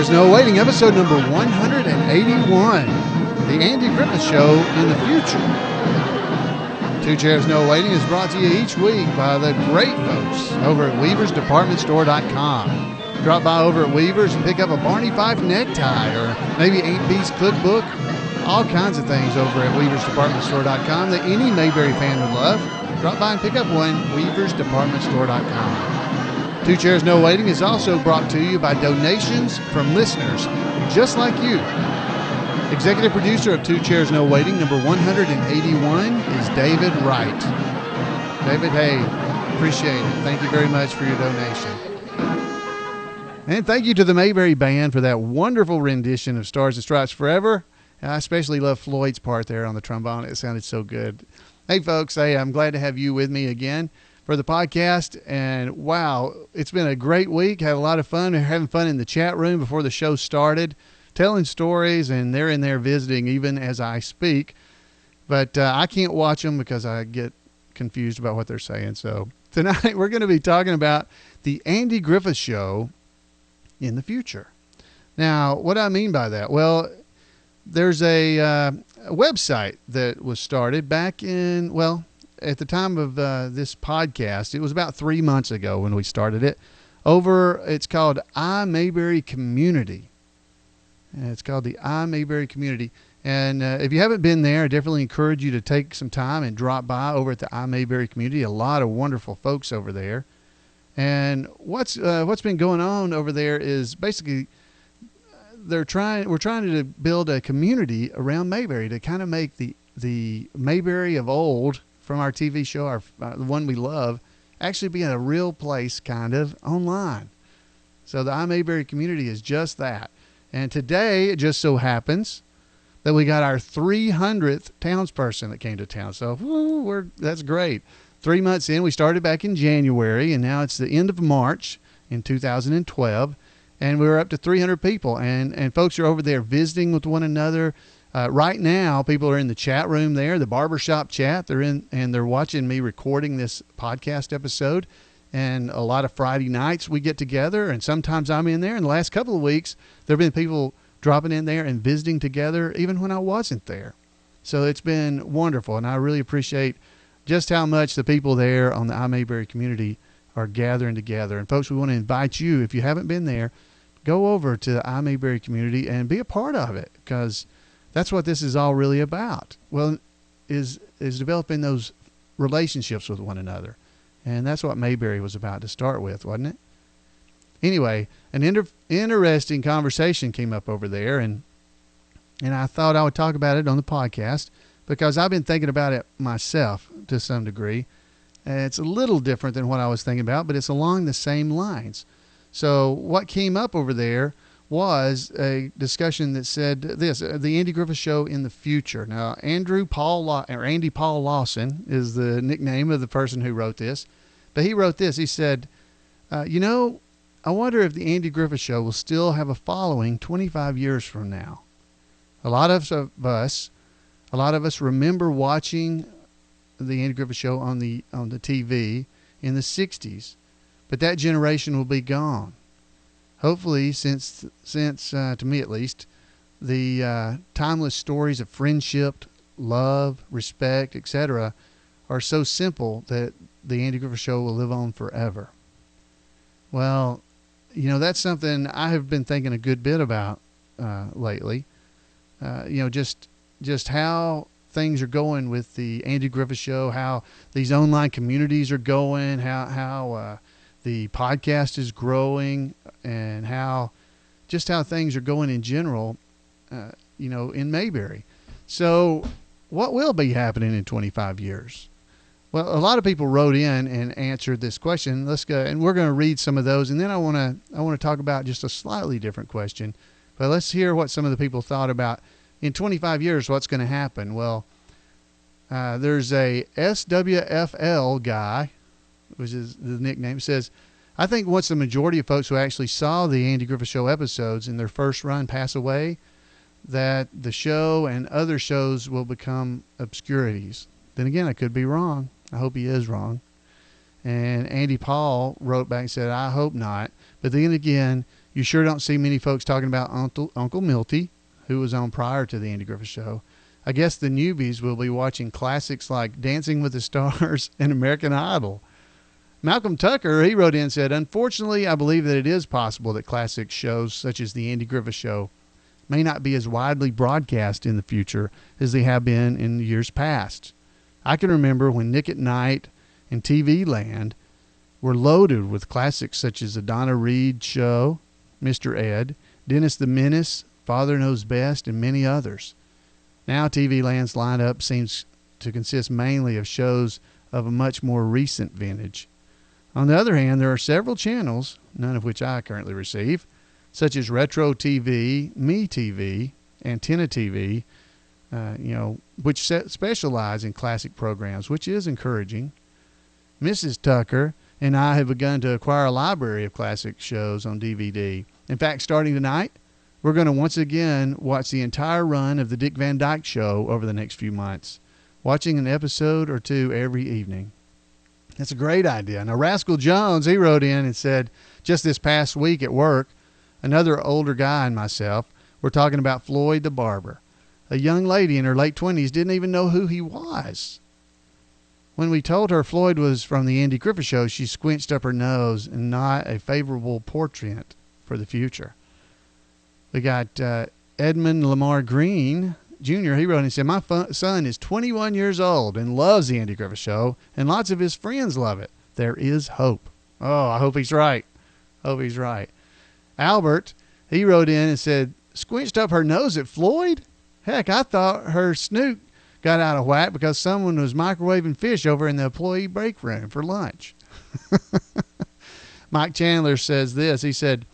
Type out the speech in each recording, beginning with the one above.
Chairs No Waiting, episode number 181. The Andy Griffith Show in the future. Two Chairs No Waiting is brought to you each week by the great folks over at weaversdepartmentstore.com. Drop by over at Weavers and pick up a Barney Fife necktie or maybe Aunt Bee's cookbook. All kinds of things over at weaversdepartmentstore.com that any Mayberry fan would love. Drop by and pick up one, weaversdepartmentstore.com. Two Chairs No Waiting is also brought to you by donations from listeners just like you. Executive producer of Two Chairs No Waiting, number 181, is David Wright. David, hey, appreciate it. Thank you very much for your donation. And thank you to the Mayberry Band for that wonderful rendition of Stars and Stripes Forever. I especially love Floyd's part there on the trombone. It sounded so good. Hey, folks, I'm glad to have you with me again for the podcast. And, wow, it's been a great week. Had a lot of fun. We're having fun in the chat room before the show started, telling stories, and they're in there visiting even as I speak. But I can't watch them because I get confused about what they're saying. So tonight we're going to be talking about the Andy Griffith Show in the future. Now, what do I mean by that? Well, there's a website that was started back in, well, at the time of this podcast. It was about 3 months ago when we started it. It's called iMayberry Community. And it's called the iMayberry Community. And if you haven't been there, I definitely encourage you to take some time and drop by over at the iMayberry Community. A lot of wonderful folks over there. And what's been going on over there is basically we're trying to build a community around Mayberry to kind of make the Mayberry of old from our TV show, the one we love, actually be in a real place kind of online. So the iMayberry Community is just that. And today it just so happens that we got our 300th townsperson that came to town. So that's great. 3 months in, we started back in January, and now it's the end of March in 2012, and we're up to 300 people, and folks are over there visiting with one another. Right now, people are in the chat room there, the barbershop chat. They're watching me recording this podcast episode, and a lot of Friday nights we get together, and sometimes I'm in there. In the last couple of weeks, there have been people dropping in there and visiting together, even when I wasn't there. So it's been wonderful, and I really appreciate just how much the people there on the iMayberry Community are gathering together. And folks, we want to invite you, if you haven't been there, go over to the iMayberry Community and be a part of it, because that's what this is all really about. Well, is developing those relationships with one another. And that's what Mayberry was about to start with, wasn't it? Anyway, an interesting conversation came up over there, and I thought I would talk about it on the podcast, because I've been thinking about it myself to some degree. It's a little different than what I was thinking about, but it's along the same lines. So what came up over there was a discussion that said this, the Andy Griffith Show in the future. Now, Andy Paul Lawson is the nickname of the person who wrote this, but he wrote this. He said, I wonder if the Andy Griffith Show will still have a following 25 years from now. A lot of us remember watching the Andy Griffith Show on the TV in the 60s, but that generation will be gone. Hopefully, since to me at least, the timeless stories of friendship, love, respect, etc. are so simple that the Andy Griffith Show will live on forever. Well, that's something I have been thinking a good bit about lately. Just how things are going with the Andy Griffith Show, how these online communities are going, how the podcast is growing, and how things are going in general, in Mayberry. So what will be happening in 25 years? Well, a lot of people wrote in and answered this question. Let's go, and we're going to read some of those, and then I want to talk about just a slightly different question. But let's hear what some of the people thought about in 25 years, what's going to happen. Well, there's a SWFL guy, which is the nickname, says, I think once the majority of folks who actually saw the Andy Griffith Show episodes in their first run pass away, that the show and other shows will become obscurities. Then again, I could be wrong. I hope he is wrong. And Andy Paul wrote back and said, I hope not. But then again, You sure don't see many folks talking about Uncle Milty, who was on prior to the Andy Griffith Show. I guess the newbies will be watching classics like Dancing with the Stars and American Idol. Malcolm Tucker, he wrote in and said, unfortunately, I believe that it is possible that classic shows such as the Andy Griffith Show may not be as widely broadcast in the future as they have been in years past. I can remember when Nick at Night and TV Land were loaded with classics such as the Donna Reed Show, Mr. Ed, Dennis the Menace, Father Knows Best, and many others. Now TV Land's lineup seems to consist mainly of shows of a much more recent vintage. On the other hand, there are several channels, none of which I currently receive, such as Retro TV, Me TV, Antenna TV, which specialize in classic programs, which is encouraging. Mrs. Tucker and I have begun to acquire a library of classic shows on DVD. In fact, starting tonight, we're going to once again watch the entire run of the Dick Van Dyke Show over the next few months, watching an episode or two every evening. That's a great idea. Now, Rascal Jones, he wrote in and said, just this past week at work, another older guy and myself were talking about Floyd the barber. A young lady in her late 20s didn't even know who he was. When we told her Floyd was from the Andy Griffith Show, she squinched up her nose and not a favorable portent for the future. We got Edmund Lamar Green Jr. He wrote and said, my son is 21 years old and loves the Andy Griffith Show, and lots of his friends love it. There is hope. Oh, I hope he's right. Hope he's right. Albert, he wrote in and said, squinched up her nose at Floyd? Heck, I thought her snoot got out of whack because someone was microwaving fish over in the employee break room for lunch. Mike Chandler says this. He said,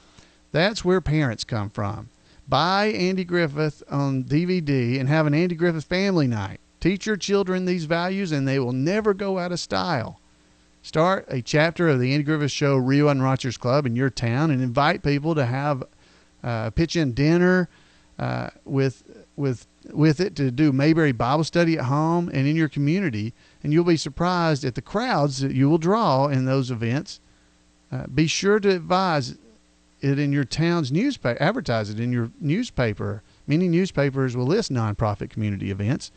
that's where parents come from. Buy Andy Griffith on DVD and have an Andy Griffith family night. Teach your children these values and they will never go out of style. Start a chapter of the Andy Griffith Show Rio and Rochers Club in your town and invite people to have pitch-in dinner with it, to do Mayberry Bible study at home and in your community, and you'll be surprised at the crowds that you will draw in those events. Be sure to advise it in your town's newspaper, advertise it in your newspaper. Many newspapers will list nonprofit community events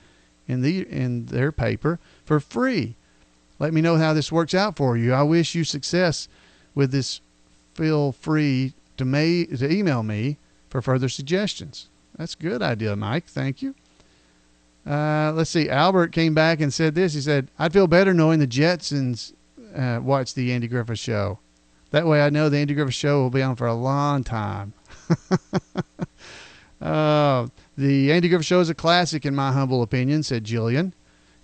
in their paper for free. Let me know how this works out for you. I wish you success with this. Feel free to email me for further suggestions. That's a good idea, Mike. Thank you. Let's see. Albert came back and said this. He said, I'd feel better knowing the Jetsons watch the Andy Griffith Show. That way I know the Andy Griffith Show will be on for a long time. The Andy Griffith Show is a classic in my humble opinion, said Jillian,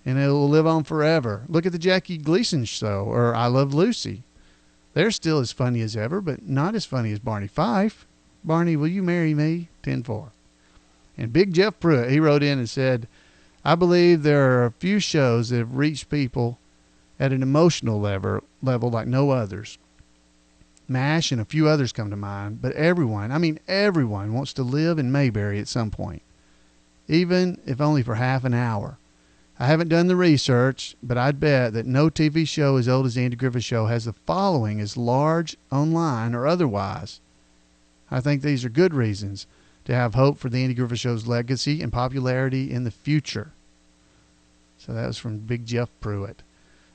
and it will live on forever. Look at the Jackie Gleason Show or I Love Lucy. They're still as funny as ever, but not as funny as Barney Fife. Barney, will you marry me? 10-4. And Big Jeff Pruitt, he wrote in and said, I believe there are a few shows that have reached people at an emotional level like no others. MASH and a few others come to mind, but everyone wants to live in Mayberry at some point, even if only for half an hour. I haven't done the research, but I'd bet that no TV show as old as the Andy Griffith Show has the following as large online or otherwise. I think these are good reasons to have hope for the Andy Griffith Show's legacy and popularity in the future. So that was from Big Jeff Pruitt.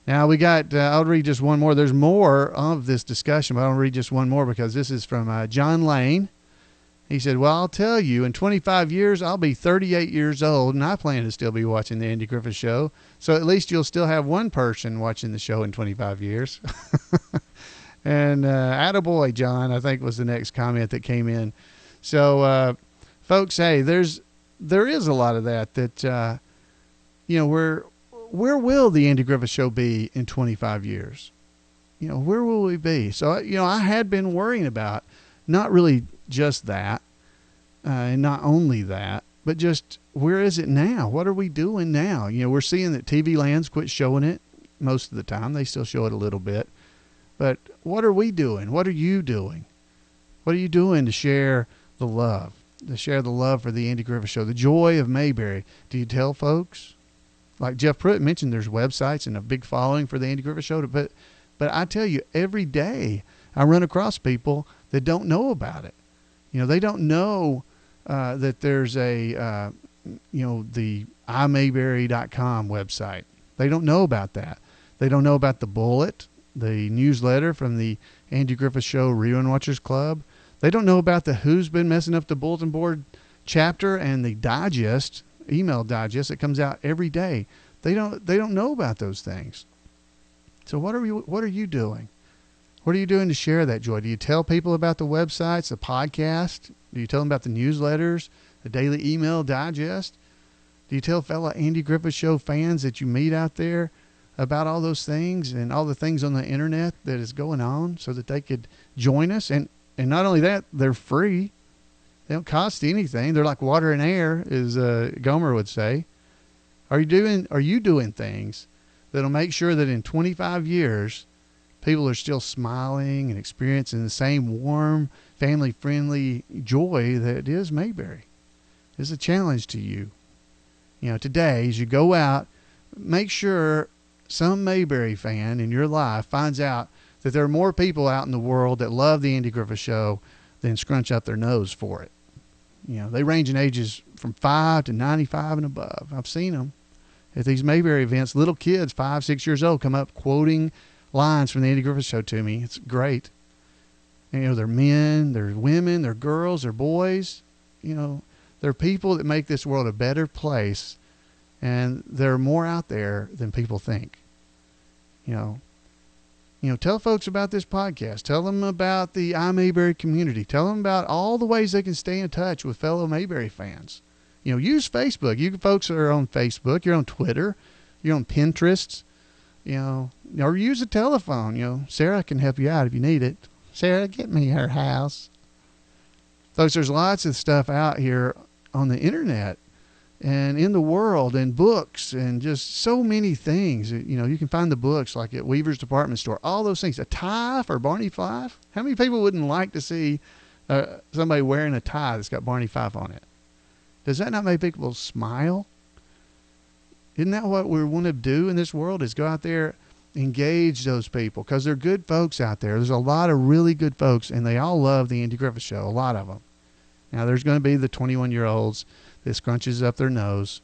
Now we got, I'll read just one more. There's more of this discussion, but I'll read just one more because this is from John Lane. He said, well, I'll tell you, in 25 years, I'll be 38 years old, and I plan to still be watching the Andy Griffith Show. So at least you'll still have one person watching the show in 25 years. And attaboy, John, I think was the next comment that came in. So, folks, hey, there is a lot of that, where will the Andy Griffith Show be in 25 years? Where will we be? So, I had been worrying about not really just that, and not only that, but just where is it now? What are we doing now? We're seeing that TV Land's quit showing it most of the time. They still show it a little bit. But what are we doing? What are you doing? What are you doing to share the love? To share the love for the Andy Griffith Show, the joy of Mayberry. Do you tell folks? Like Jeff Pruitt mentioned, there's websites and a big following for the Andy Griffith Show. But I tell you, every day I run across people that don't know about it. They don't know that there's the iMayberry.com website. They don't know about that. They don't know about the Bullet, the newsletter from the Andy Griffith Show Rerun Watchers Club. They don't know about the Who's Been Messing Up the Bulletin Board chapter and the digest, email digest that comes out every day. They don't know about those things. So what are you doing? What are you doing to share that joy? Do you tell people about the websites, the podcast? Do you tell them about the newsletters, the daily email digest? Do you tell fellow Andy Griffith Show fans that you meet out there about all those things and all the things on the internet that is going on so that they could join us? And not only that, they're free. They don't cost anything. They're like water and air, as Gomer would say. Are you doing things that'll make sure that in 25 years, people are still smiling and experiencing the same warm, family-friendly joy that is Mayberry? It's a challenge to you. Today, as you go out, make sure some Mayberry fan in your life finds out that there are more people out in the world that love the Andy Griffith Show than scrunch up their nose for it. They range in ages from 5 to 95 and above. I've seen them at these Mayberry events. Little kids, 5, 6 years old, come up quoting lines from the Andy Griffith Show to me. It's great. They're men, they're women, they're girls, they're boys. They're people that make this world a better place, and there are more out there than people think. Tell folks about this podcast. Tell them about the iMayberry community. Tell them about all the ways they can stay in touch with fellow Mayberry fans. Use Facebook. You folks are on Facebook. You're on Twitter. You're on Pinterest. Or use a telephone. Sarah can help you out if you need it. Sarah, get me her house. Folks, there's lots of stuff out here on the internet and in the world, and books, and just so many things. You can find the books like at Weaver's Department Store, all those things. A tie for Barney Fife. How many people wouldn't like to see somebody wearing a tie that's got Barney Fife on it? Does that not make people smile? Isn't that what we want to do in this world, is go out there, engage those people, because they're good folks out there. There's a lot of really good folks, and they all love the Andy Griffith Show, a lot of them. Now, there's going to be the 21-year-olds that scrunches up their nose,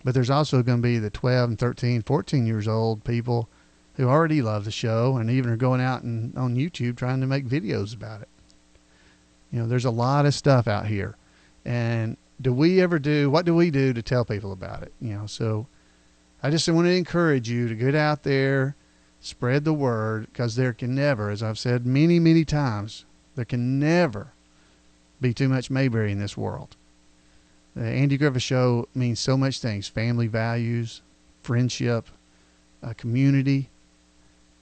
but there's also going to be the 12 and 13, 14 years old people who already love the show and even are going out and on YouTube trying to make videos about it. There's a lot of stuff out here. And what do we do to tell people about it? So I just want to encourage you to get out there, spread the word, because there can never, as I've said many, many times, there can never be too much Mayberry in this world. The Andy Griffith Show means so much things: family values, friendship, community.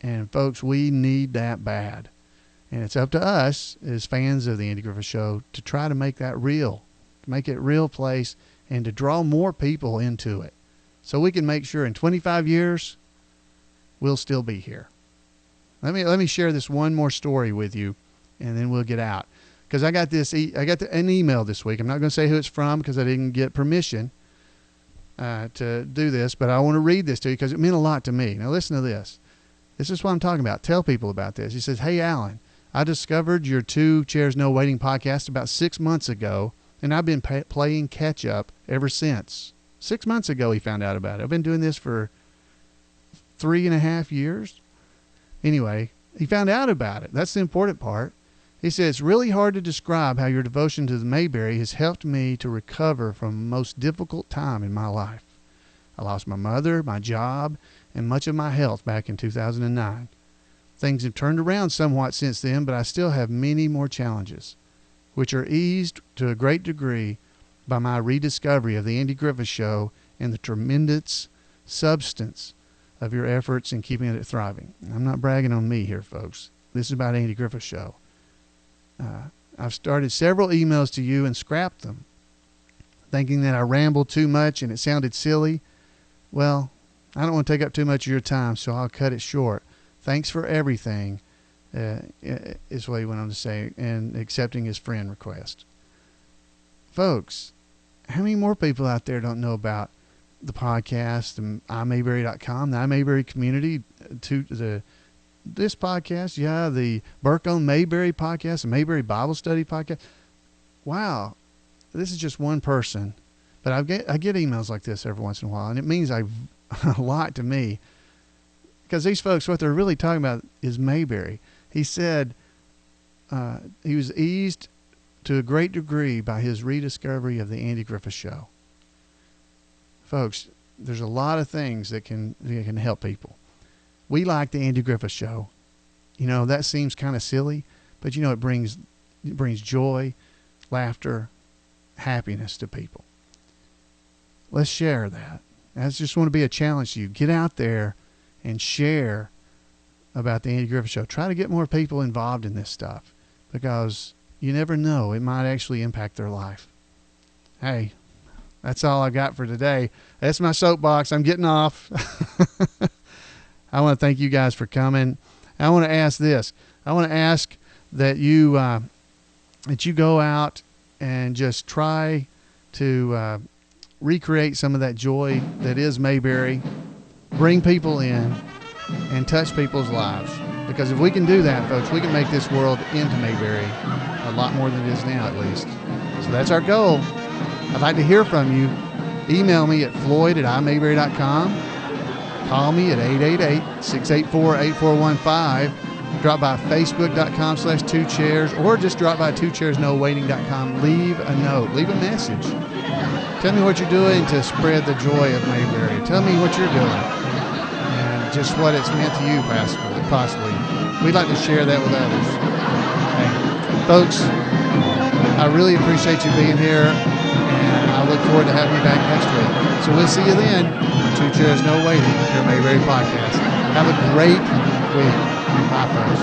And folks, we need that bad. And it's up to us as fans of the Andy Griffith Show to try to make that real, to make it a real place, and to draw more people into it, so we can make sure in 25 years we'll still be here. Let me share this one more story with you, and then we'll get out. Because I got an email this week. I'm not going to say who it's from because I didn't get permission to do this, but I want to read this to you because it meant a lot to me. Now listen to this. This is what I'm talking about. Tell people about this. He says, "Hey, Allan, I discovered your Two Chairs No Waiting podcast about 6 months ago, and I've been playing catch up ever since." 6 months ago he found out about it. I've been doing this for 3.5 years. Anyway, he found out about it. That's the important part. He said, "It's really hard to describe how your devotion to the Mayberry has helped me to recover from the most difficult time in my life. I lost my mother, my job, and much of my health back in 2009. Things have turned around somewhat since then, but I still have many more challenges, which are eased to a great degree by my rediscovery of the Andy Griffith Show and the tremendous substance of your efforts in keeping it thriving." I'm not bragging on me here, folks. This is about Andy Griffith Show. I've started several emails to you and scrapped them, thinking that I rambled too much and it sounded silly. Well, I don't want to take up too much of your time, so I'll cut it short. Thanks for everything, is what he went on to say, and accepting his friend request. Folks, how many more people out there don't know about the podcast, the iMayberry.com, the iMayberry community, the this podcast. Yeah, the Burke on Mayberry podcast, the Mayberry Bible Study podcast. Wow, this is just one person, but I get emails like this every once in a while, and it means a lot to me, because these folks, what they're really talking about is Mayberry. He said he was eased to a great degree by his rediscovery of the Andy Griffith Show. Folks, there's a lot of things that can help people. We like the Andy Griffith Show. You know, that seems kind of silly, but you know, it brings joy, laughter, happiness to people. Let's share that. I just want to be a challenge to you. Get out there and share about the Andy Griffith Show. Try to get more people involved in this stuff, because you never know, it might actually impact their life. Hey, that's all I got for today. That's my soapbox. I'm getting off. I want to thank you guys for coming. I want to ask this. I want to ask that you go out and just try to recreate some of that joy that is Mayberry. Bring people in and touch people's lives. Because if we can do that, folks, we can make this world into Mayberry a lot more than it is now, at least. So that's our goal. I'd like to hear from you. Email me at floyd@imayberry.com. Call me at 888-684-8415. Drop by facebook.com/2chairs, or just drop by twochairsnowaiting.com. Leave a note. Leave a message. Tell me what you're doing to spread the joy of Mayberry. Tell me what you're doing and just what it's meant to you, possibly. We'd like to share that with others. Hey, folks, I really appreciate you being here, and I look forward to having you back next week. So we'll see you then on Two Chairs No Waiting, your Mayberry podcast. Have a great week. Bye, folks.